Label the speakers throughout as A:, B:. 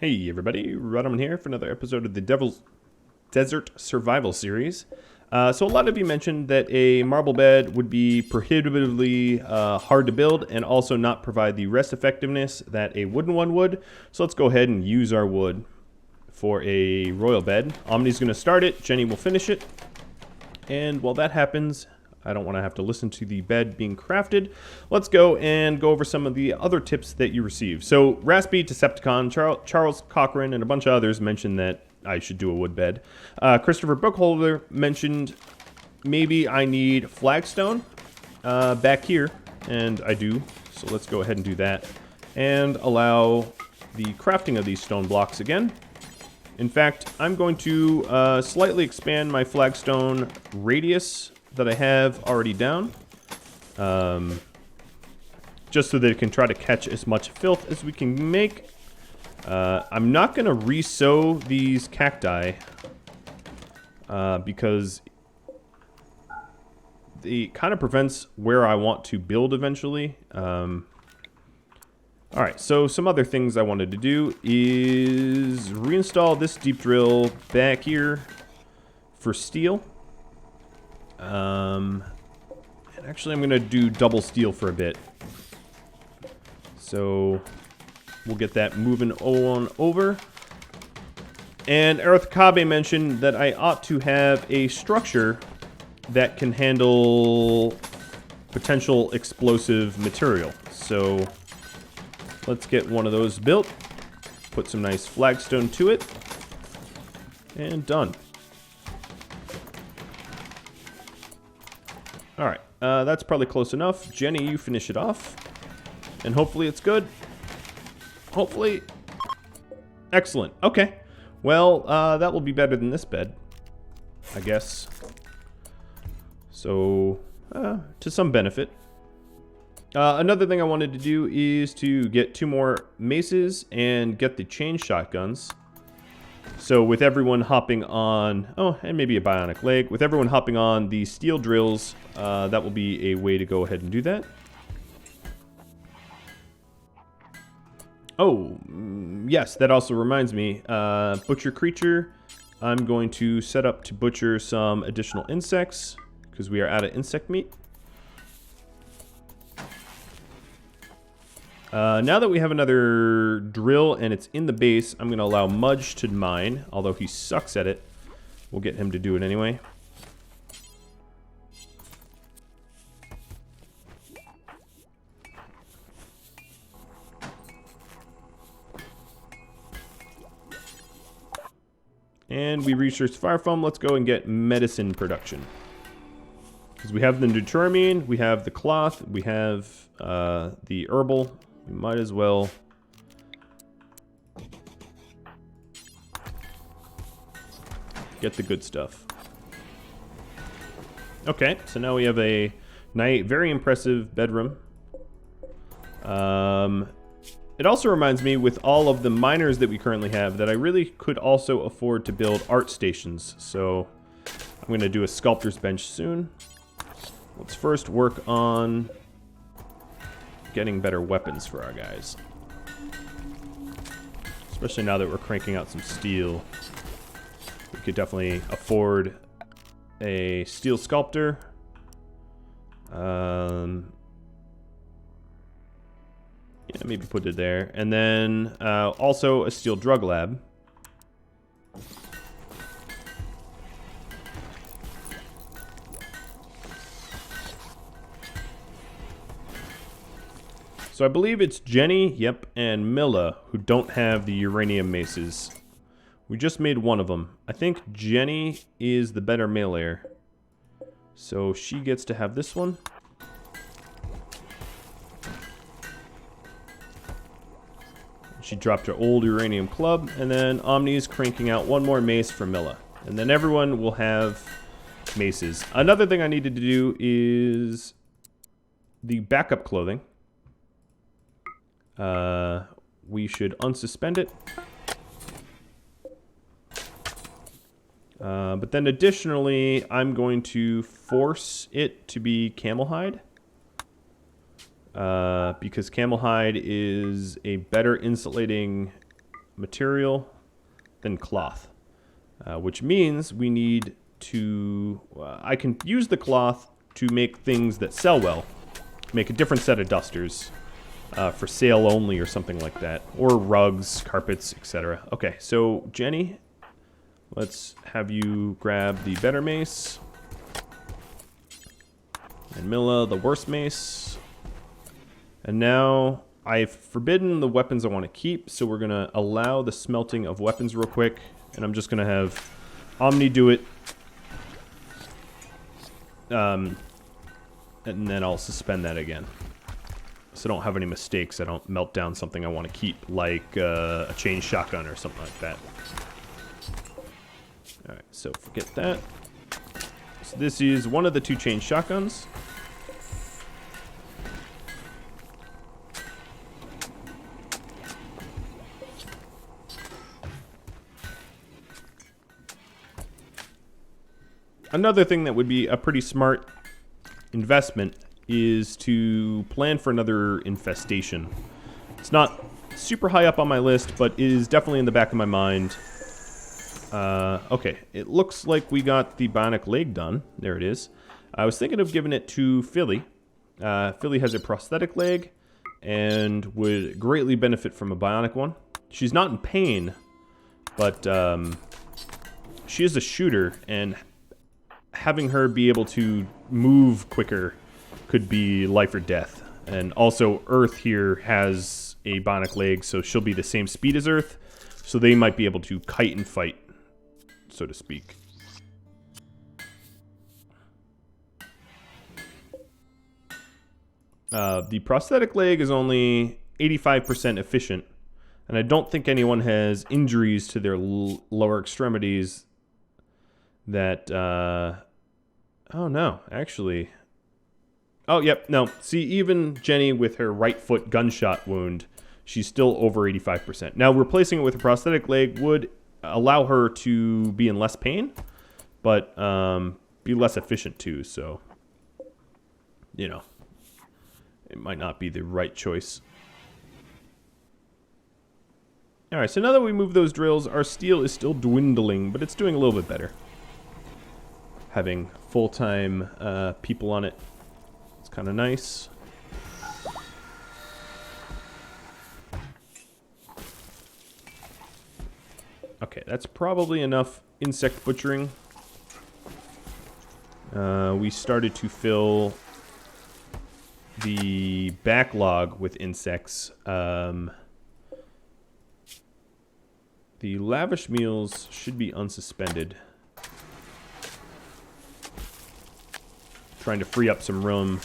A: Hey everybody, Rodman here for another episode of the Devil's Desert Survival Series. So a lot of you mentioned that a marble bed would be prohibitively hard to build and also not provide the rest effectiveness that a wooden one would. So let's go ahead and use our wood for a royal bed. Omni's going to start it, Jenny will finish it, and while that happens, I don't want to have to listen to the bed being crafted. Let's go and go over some of the other tips that you received. So Raspy, Decepticon, Charles Cochran, and a bunch of others mentioned that I should do a wood bed. Christopher Bookholder mentioned maybe I need flagstone back here, and I do. So let's go ahead and do that and allow the crafting of these stone blocks again. In fact, I'm going to slightly expand my flagstone radius that I have already down, just so that it can try to catch as much filth as we can make. I'm not going to re-sow these cacti because it kind of prevents where I want to build eventually. Alright, so some other things I wanted to do is reinstall this deep drill back here for steel. And actually I'm going to do double steel for a bit. So we'll get that moving on over. And Aerith Kabe mentioned that I ought to have a structure that can handle potential explosive material. So let's get one of those built. Put some nice flagstone to it. And done. Alright, that's probably close enough. Jenny, you finish it off. And hopefully it's good. Hopefully. Excellent. Okay. Well, that will be better than this bed, I guess. So, to some benefit. Another thing I wanted to do is to get 2 more maces and get the chain shotguns. So with everyone hopping on, and maybe a bionic leg, with everyone hopping on the steel drills, that will be a way to go ahead and do that. Oh, yes, that also reminds me, butcher creature, I'm going to set up to butcher some additional insects, because we are out of insect meat. Now that we have another drill and it's in the base, I'm going to allow Mudge to mine, although he sucks at it. We'll get him to do it anyway. And we researched fire foam. Let's go and get medicine production. Because we have the Deuteramine, we have the cloth, we have the herbal. We might as well get the good stuff. Okay, so now we have a very impressive bedroom. It also reminds me, with all of the miners that we currently have, that I really could also afford to build art stations. So I'm going to do a sculptor's bench soon. Let's first work on getting better weapons for our guys. Especially now that we're cranking out some steel. We could definitely afford a steel sculptor. Yeah, maybe put it there. And then also a steel drug lab. So I believe it's Jenny, yep, and Milla who don't have the uranium maces. We just made one of them. I think Jenny is the better meleeer. So she gets to have this one. She dropped her old uranium club, and then Omni's cranking out one more mace for Milla. And then everyone will have maces. Another thing I needed to do is the backup clothing. We should unsuspend it. But then additionally, I'm going to force it to be camel hide. Because camel hide is a better insulating material, then cloth. Which means we need to... I can use the cloth to make things that sell well. Make a different set of dusters for sale only or something like that. Or rugs, carpets, etc. Okay, so Jenny, let's have you grab the better mace. And Milla, the worst mace. And now I've forbidden the weapons I want to keep, so we're going to allow the smelting of weapons real quick. And I'm just going to have Omni do it. And then I'll suspend that again. So I don't have any mistakes. I don't melt down something I want to keep, like a chain shotgun or something like that. Alright, so forget that. So this is one of the 2 chain shotguns. Another thing that would be a pretty smart investment is to plan for another infestation. It's not super high up on my list, but is definitely in the back of my mind. Okay, it looks like we got the bionic leg done. There it is. I was thinking of giving it to Philly. Philly has a prosthetic leg and would greatly benefit from a bionic one. She's not in pain, but she is a shooter, and having her be able to move quicker could be life or death. And also, Earth here has a bionic leg, so she'll be the same speed as Earth, so they might be able to kite and fight, so to speak. The prosthetic leg is only 85% efficient, and I don't think anyone has injuries to their lower extremities that... oh, no, actually... Oh, yep, no. See, even Jenny with her right foot gunshot wound, she's still over 85%. Now, replacing it with a prosthetic leg would allow her to be in less pain, but be less efficient too, so, you know, it might not be the right choice. Alright, so now that we move those drills, our steel is still dwindling, but it's doing a little bit better. Having full-time people on it. Kind of nice. Okay, that's probably enough insect butchering. We started to fill the backlog with insects. The lavish meals should be unsuspended. Trying to free up some room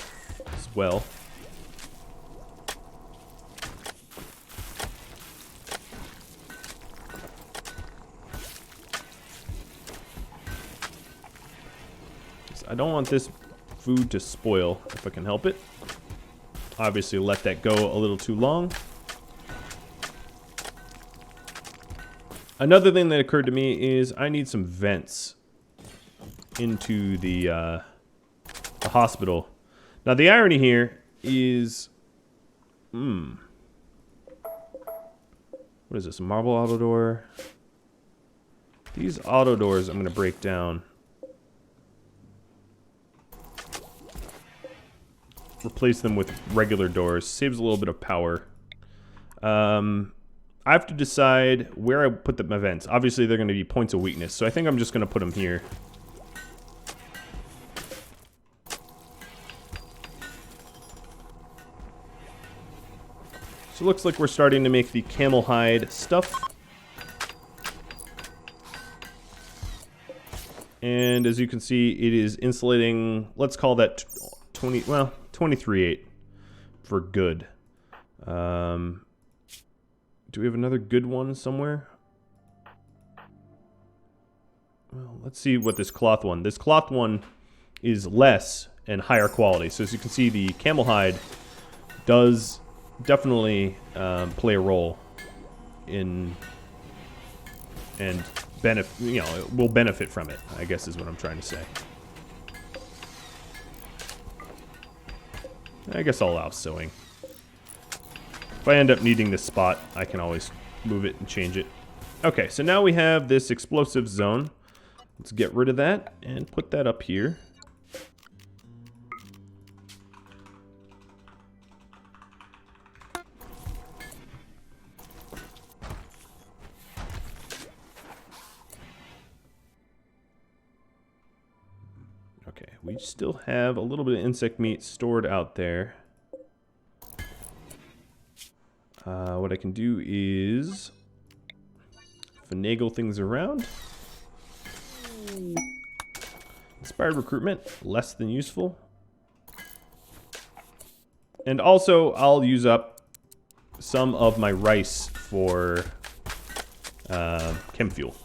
A: as well. I don't want this food to spoil if I can help it. Obviously let that go a little too long. Another thing that occurred to me is I need some vents into the hospital. Now the irony here is, what is this? A marble auto door? These auto doors I'm going to break down. Replace them with regular doors. Saves a little bit of power. I have to decide where I put my vents. Obviously they're going to be points of weakness, so I think I'm just going to put them here. So it looks like we're starting to make the camel hide stuff. And as you can see, it is insulating, let's call that 23.8 for good. Do we have another good one somewhere? Well, let's see what this cloth one. This cloth one is less and higher quality. So as you can see, the camel hide does definitely play a role in and benefit. You know, it will benefit from it, I guess is what I'm trying to say. I guess I'll allow sewing. If I end up needing this spot, I can always move it and change it. Okay, so now we have this explosive zone. Let's get rid of that and put that up here. Okay, we still have a little bit of insect meat stored out there. What I can do is finagle things around. Inspired recruitment, less than useful. And also, I'll use up some of my rice for chem fuel.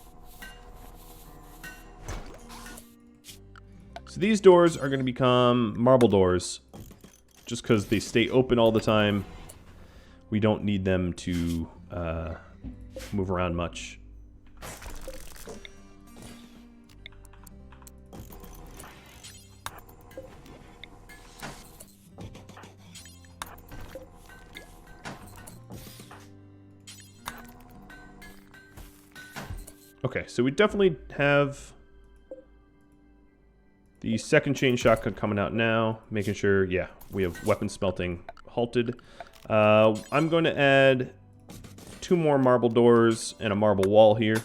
A: So these doors are going to become marble doors, just because they stay open all the time. We don't need them to move around much. Okay, so we definitely have the second chain shotgun coming out now, making sure, yeah, we have weapon smelting halted. I'm going to add 2 more marble doors and a marble wall here.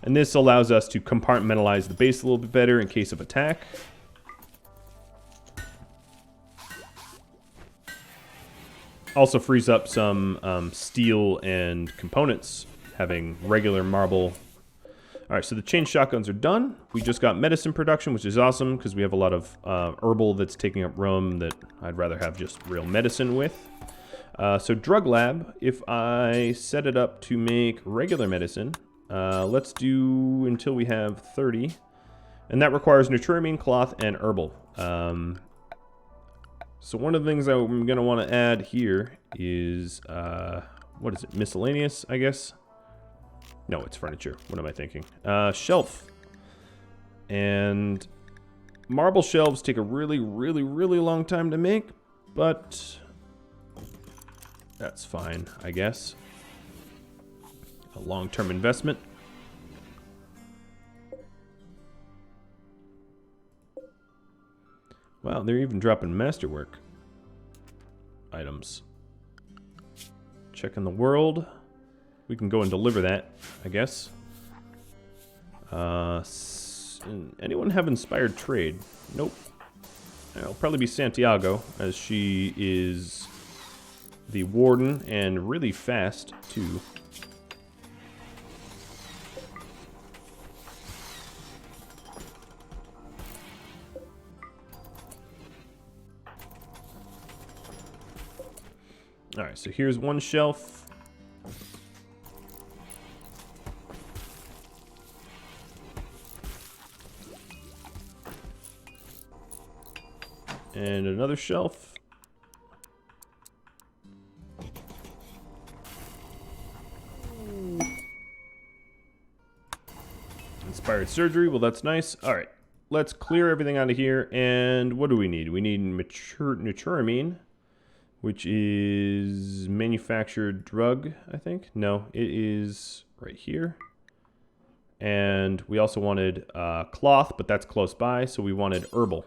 A: And this allows us to compartmentalize the base a little bit better in case of attack. Also frees up some steel and components, having regular marble. All right, so the chain shotguns are done. We just got medicine production, which is awesome because we have a lot of herbal that's taking up room that I'd rather have just real medicine with. So drug lab, if I set it up to make regular medicine, let's do until we have 30. And that requires nutrimine, cloth, and herbal. So one of the things I'm going to want to add here is, what is it, miscellaneous, I guess? No, it's furniture. What am I thinking? Shelf. And marble shelves take a really, really, really long time to make, but that's fine, I guess. A long-term investment. Wow, they're even dropping masterwork items. Checking the world. We can go and deliver that, I guess. Anyone have inspired trade? Nope. It'll probably be Santiago, as she is the warden and really fast, too. Alright, so here's one shelf. And another shelf. Inspired surgery, well that's nice. Alright, let's clear everything out of here. And what do we need? We need nutrimine, which is manufactured drug, I think. No, it is right here. And we also wanted cloth, but that's close by, so we wanted herbal.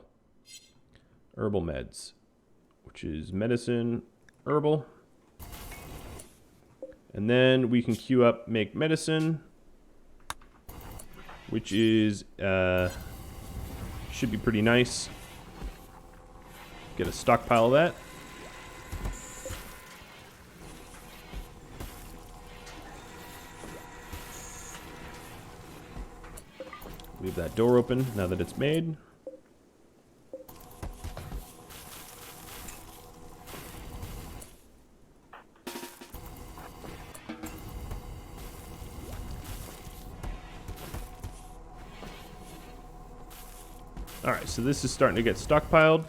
A: Herbal meds, which is medicine, herbal. And then we can queue up make medicine, which is, should be pretty nice. Get a stockpile of that. Leave that door open now that it's made. Alright, so this is starting to get stockpiled.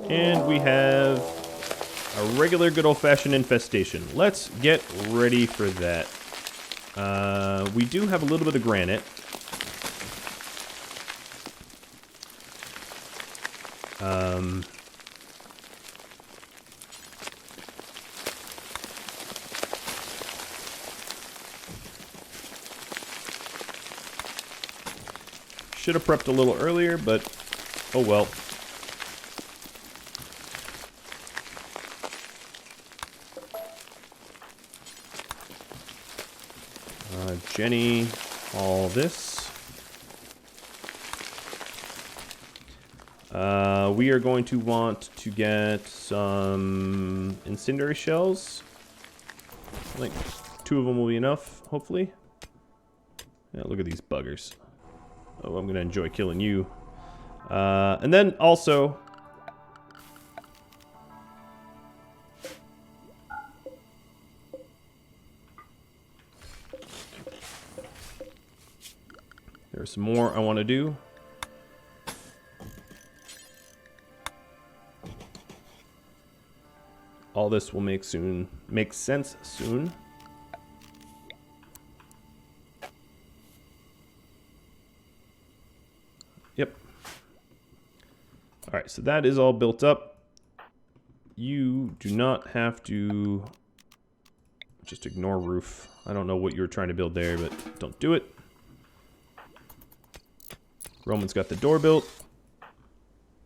A: And we have a regular good old-fashioned infestation. Let's get ready for that. We do have a little bit of granite. Should have prepped a little earlier, but oh well. Jenny, all this. We are going to want to get some incendiary shells. I think 2 of them will be enough, hopefully. Yeah, look at these buggers. Oh, I'm going to enjoy killing you. And then also... there's some more I want to do. All this will make sense soon. Yep. All right, so that is all built up. You do not have to just ignore roof. I don't know what you were trying to build there, but don't do it. Roman's got the door built.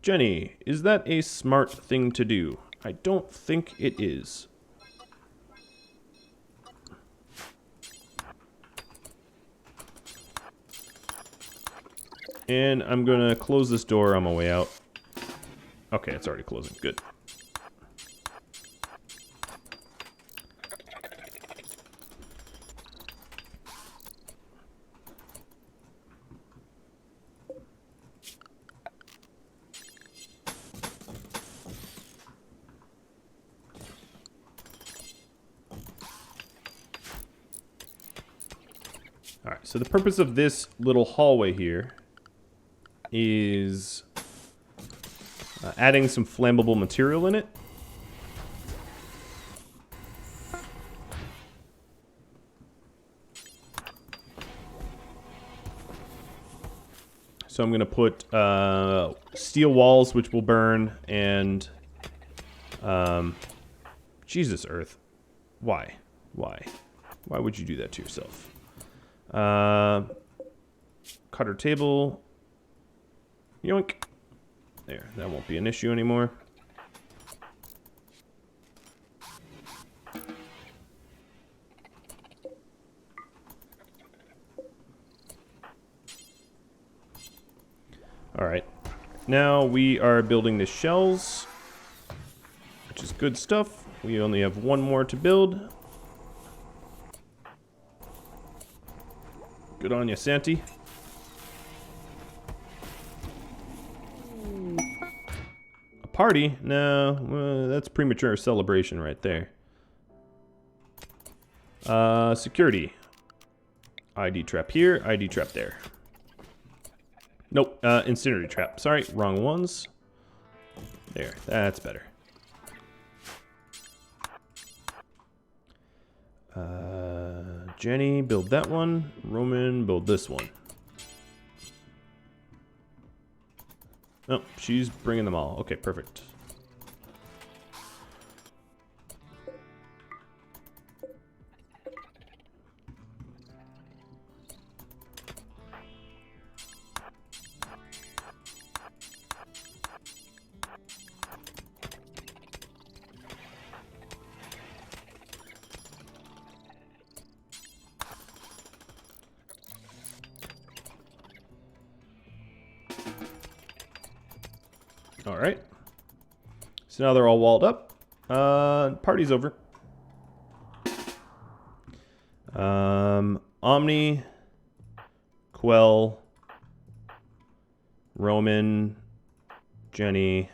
A: Jenny, is that a smart thing to do? I don't think it is. And I'm gonna close this door on my way out. Okay, it's already closing. Good. Alright, so the purpose of this little hallway here is adding some flammable material in it. So I'm going to put steel walls, which will burn, and Jesus, Earth. Why? Why? Why would you do that to yourself? Cutter table. Yoink. There, that won't be an issue anymore. Alright. Now we are building the shells, which is good stuff. We only have 1 more to build. Good on you, Santi. A party? No, that's premature celebration right there. Security. ID trap here, ID trap there. Nope, incendiary trap. Sorry, wrong ones. There, that's better. Jenny, build that one. Roman, build this one. Oh, she's bringing them all. Okay, perfect. All right. So now they're all walled up. Party's over. Omni, Quell, Roman, Jenny,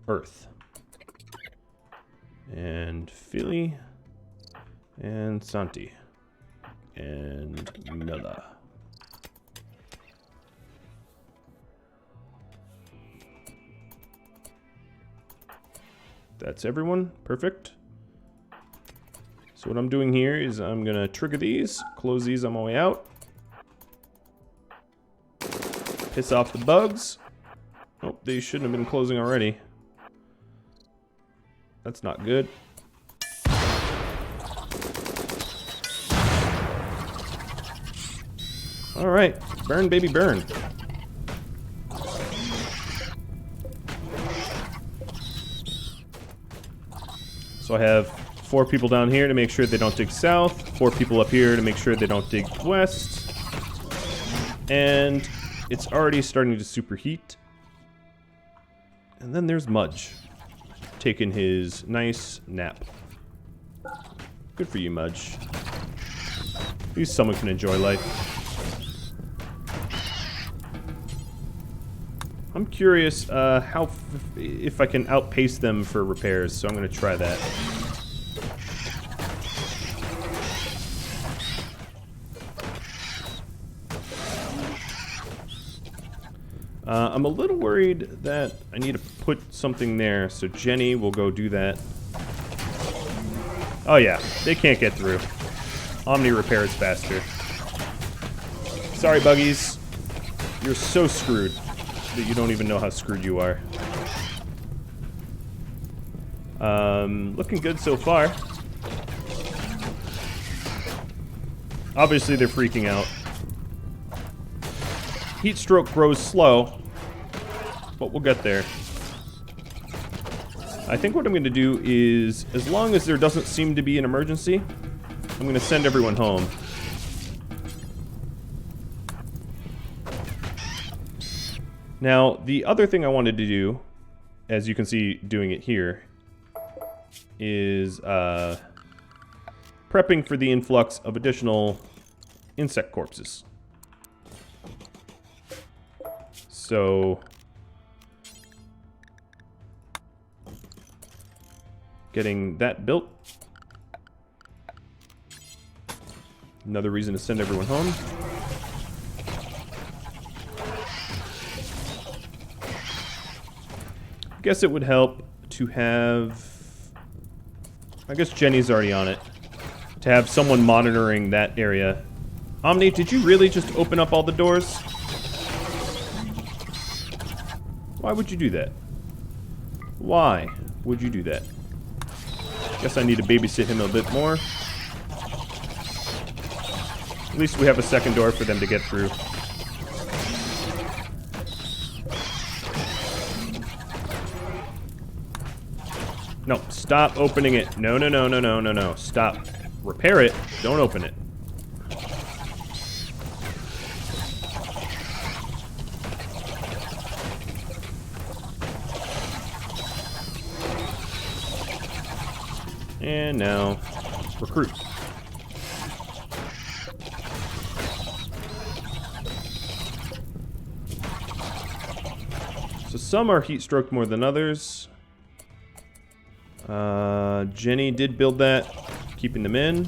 A: Earth, and Philly, and Santi, and Milla. That's everyone. Perfect. So what I'm doing here is I'm going to trigger these, close these on my way out. Piss off the bugs. Oh, they shouldn't have been closing already. That's not good. Alright, burn baby burn. So I have 4 people down here to make sure they don't dig south, 4 people up here to make sure they don't dig west. And it's already starting to superheat. And then there's Mudge, taking his nice nap. Good for you, Mudge. At least someone can enjoy life. I'm curious if I can outpace them for repairs, so I'm going to try that. I'm a little worried that I need to put something there, so Jenny will go do that. Oh yeah, they can't get through. Omni repairs faster. Sorry, buggies. You're so screwed that you don't even know how screwed you are. Looking good so far. Obviously, they're freaking out. Heat stroke grows slow, but we'll get there. I think what I'm going to do is, as long as there doesn't seem to be an emergency, I'm going to send everyone home. Now, the other thing I wanted to do, as you can see doing it here, is prepping for the influx of additional insect corpses. So, getting that built. Another reason to send everyone home. Guess it would help to have... I guess Jenny's already on it. To have someone monitoring that area. Omni, did you really just open up all the doors? Why would you do that? Why would you do that? Guess I need to babysit him a bit more. At least we have a second door for them to get through. No, stop opening it. No, no, no, no, no, no, no. Stop. Repair it. Don't open it. And now, recruit. So some are heat stroked more than others. Jenny did build that, keeping them in.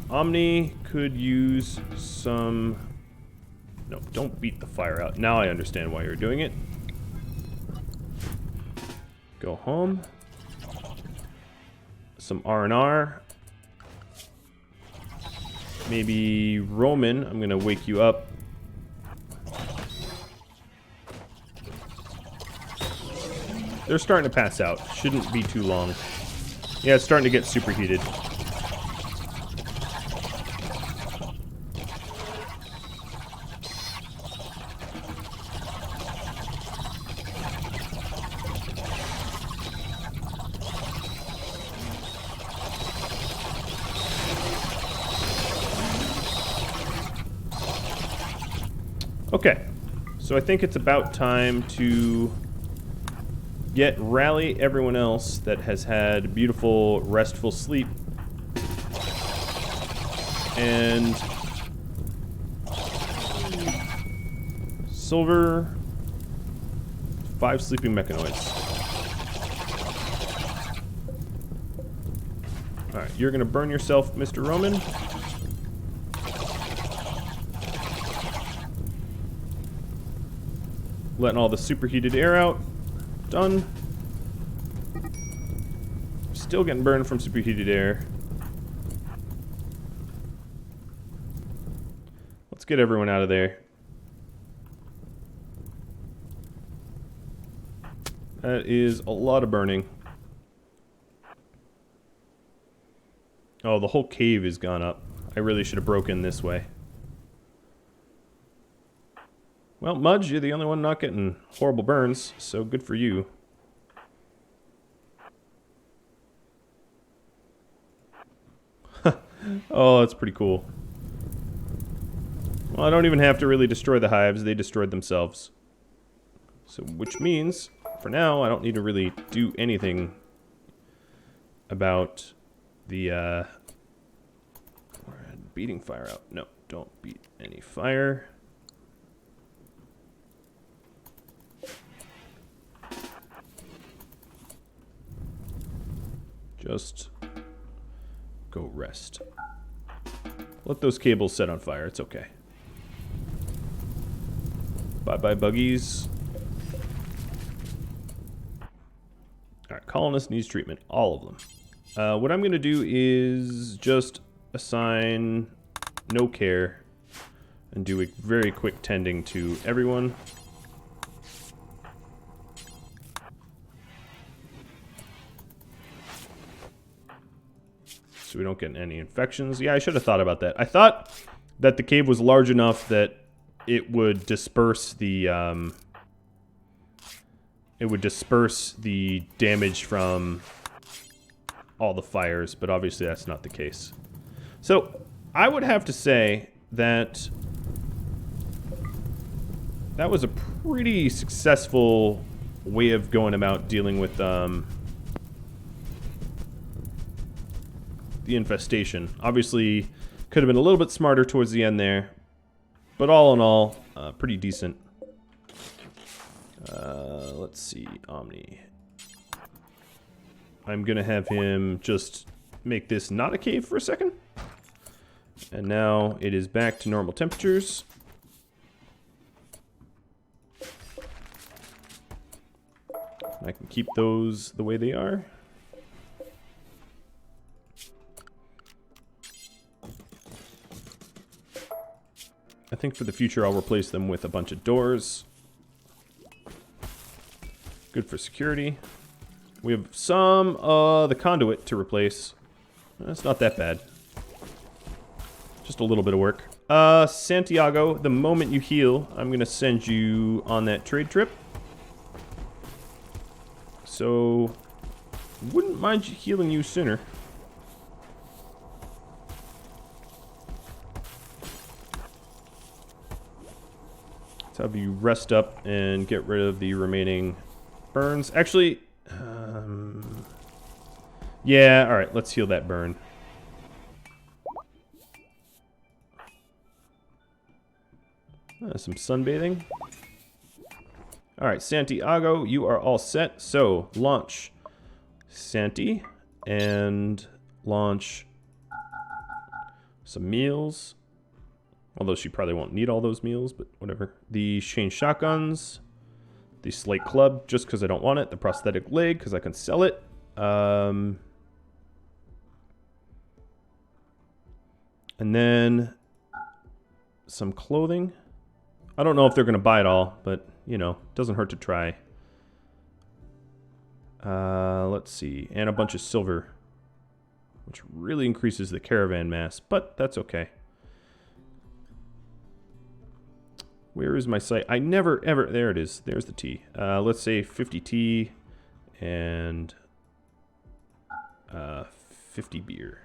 A: Omni could use some... No, don't beat the fire out. Now I understand why you're doing it. Go home. Some R&R. Maybe Roman, I'm gonna wake you up. They're starting to pass out. Shouldn't be too long. Yeah, it's starting to get superheated. Okay, so I think it's about time to rally everyone else that has had beautiful, restful sleep. And silver, 5 sleeping mechanoids. Alright, you're gonna burn yourself, Mr. Roman. Letting all the superheated air out. Done. Still getting burned from superheated air. Let's get everyone out of there. That is a lot of burning. Oh, the whole cave has gone up. I really should have broken this way. Well, Mudge, you're the only one not getting horrible burns, so good for you. Oh, that's pretty cool. Well, I don't even have to really destroy the hives. They destroyed themselves. So, which means, for now, I don't need to really do anything about the, beating fire out. No, don't beat any fire. Just go rest. Let those cables set on fire. It's okay. Bye-bye, buggies. Alright, colonist needs treatment. All of them. What I'm going to do is just assign no care and do a very quick tending to everyone. So we don't get any infections. Yeah, I should have thought about that. I thought that the cave was large enough that it would disperse the damage from all the fires, but obviously that's not the case. So I would have to say that that was a pretty successful way of going about dealing with the infestation. Obviously, could have been a little bit smarter towards the end there, but all in all, pretty decent. Let's see, Omni. I'm gonna have him just make this not a cave for a second. And now it is back to normal temperatures. I can keep those the way they are. I think for the future I'll replace them with a bunch of doors. Good for security. We have some the conduit to replace. That's not that bad. Just a little bit of work. Santiago, the moment you heal, I'm gonna send you on that trade trip. So, wouldn't mind healing you sooner. Let's have you rest up and get rid of the remaining burns. Actually, yeah, alright, let's heal that burn. Some sunbathing. Alright, Santiago, you are all set. So, launch Santi and launch some meals. Although she probably won't need all those meals, but whatever. The chain shotguns. The slate club, just because I don't want it. The prosthetic leg, because I can sell it. And then some clothing. I don't know if they're going to buy it all, but, you know, doesn't hurt to try. Let's see. And a bunch of silver, which really increases the caravan mass, but that's okay. Where is my site? I never, ever... There it is. There's the tea. Let's say 50 tea and 50 beer.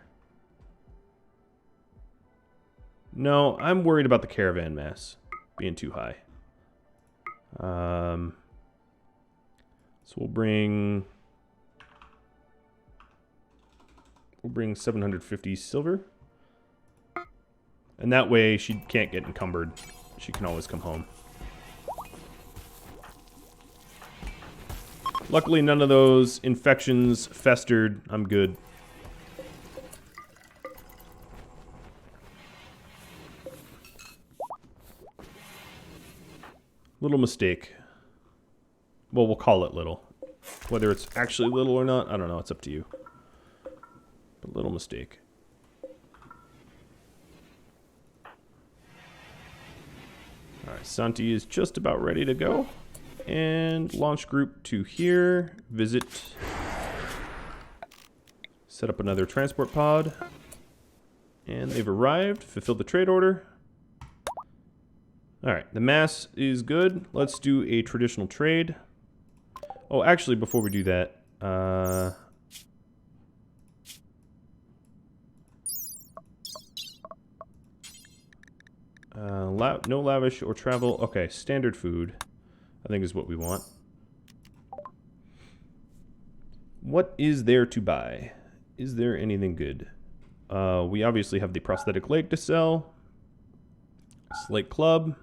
A: No, I'm worried about the caravan mass being too high. So we'll bring 750 silver. And that way she can't get encumbered. She can always come home. Luckily, none of those infections festered. I'm good. Little mistake. Well, we'll call it little. Whether it's actually little or not, I don't know. It's up to you. But little mistake. Alright, Santi is just about ready to go. And launch group to here. Visit. Set up another transport pod. And they've arrived. Fulfill the trade order. Alright, the mass is good. Let's do a traditional trade. Oh, actually, before we do that, no lavish or travel. Okay, standard food, I think is what we want. What is there to buy? Is there anything good? We obviously have the prosthetic leg to sell. Slate Club.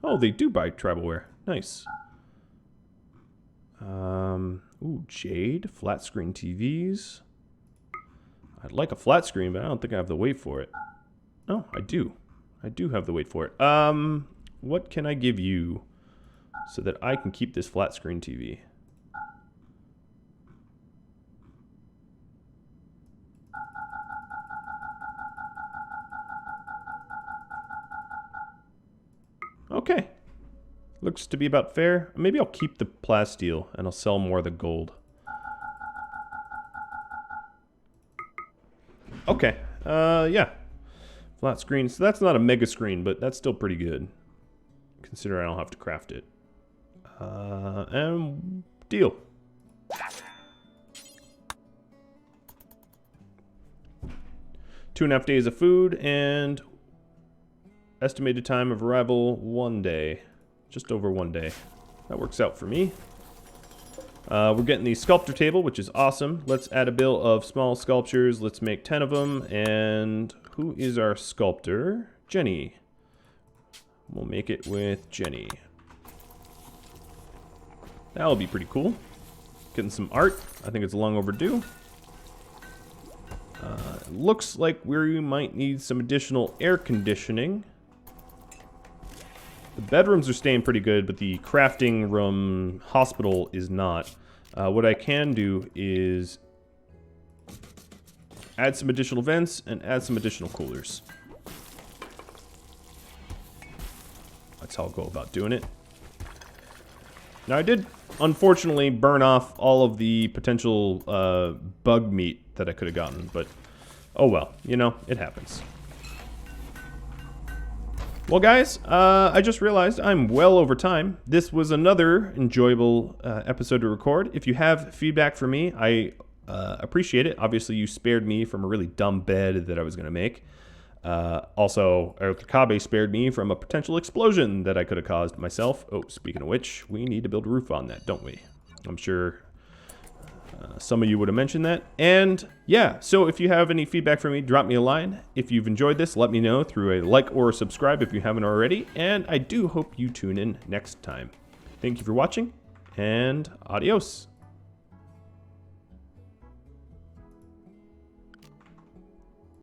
A: Oh, they do buy travelware. Nice. Ooh, Jade. Flat screen TVs. I'd like a flat screen, but I don't think I have the weight for it. Oh, I do. I do have the weight for it. What can I give you so that I can keep this flat screen TV? Okay. Looks to be about fair. Maybe I'll keep the plasteel and I'll sell more of the gold. Okay. Yeah. Flat screen. So that's not a mega screen, but that's still pretty good. Consider I don't have to craft it. And deal. Two and a half days of food and estimated time of arrival 1 day. Just over 1 day. That works out for me. We're getting the sculptor table, which is awesome. Let's add a bill of small sculptures. Let's make 10 of them. And who is our sculptor? Jenny. We'll make it with Jenny. That'll be pretty cool. Getting some art. I think it's long overdue. Looks like we might need some additional air conditioning. The bedrooms are staying pretty good, but the crafting room hospital is not. What I can do is add some additional vents and add some additional coolers. That's how I'll go about doing it. Now I did, unfortunately, burn off all of the potential bug meat that I could have gotten, but oh well, you know, it happens. Well, guys, I just realized I'm well over time. This was another enjoyable episode to record. If you have feedback for me, I appreciate it. Obviously, you spared me from a really dumb bed that I was going to make. Also, Kabe spared me from a potential explosion that I could have caused myself. Oh, speaking of which, we need to build a roof on that, don't we? I'm sure some of you would have mentioned that. And yeah, so if you have any feedback for me, drop me a line. If you've enjoyed this, let me know through a like or a subscribe if you haven't already. And I do hope you tune in next time. Thank you for watching, and adios.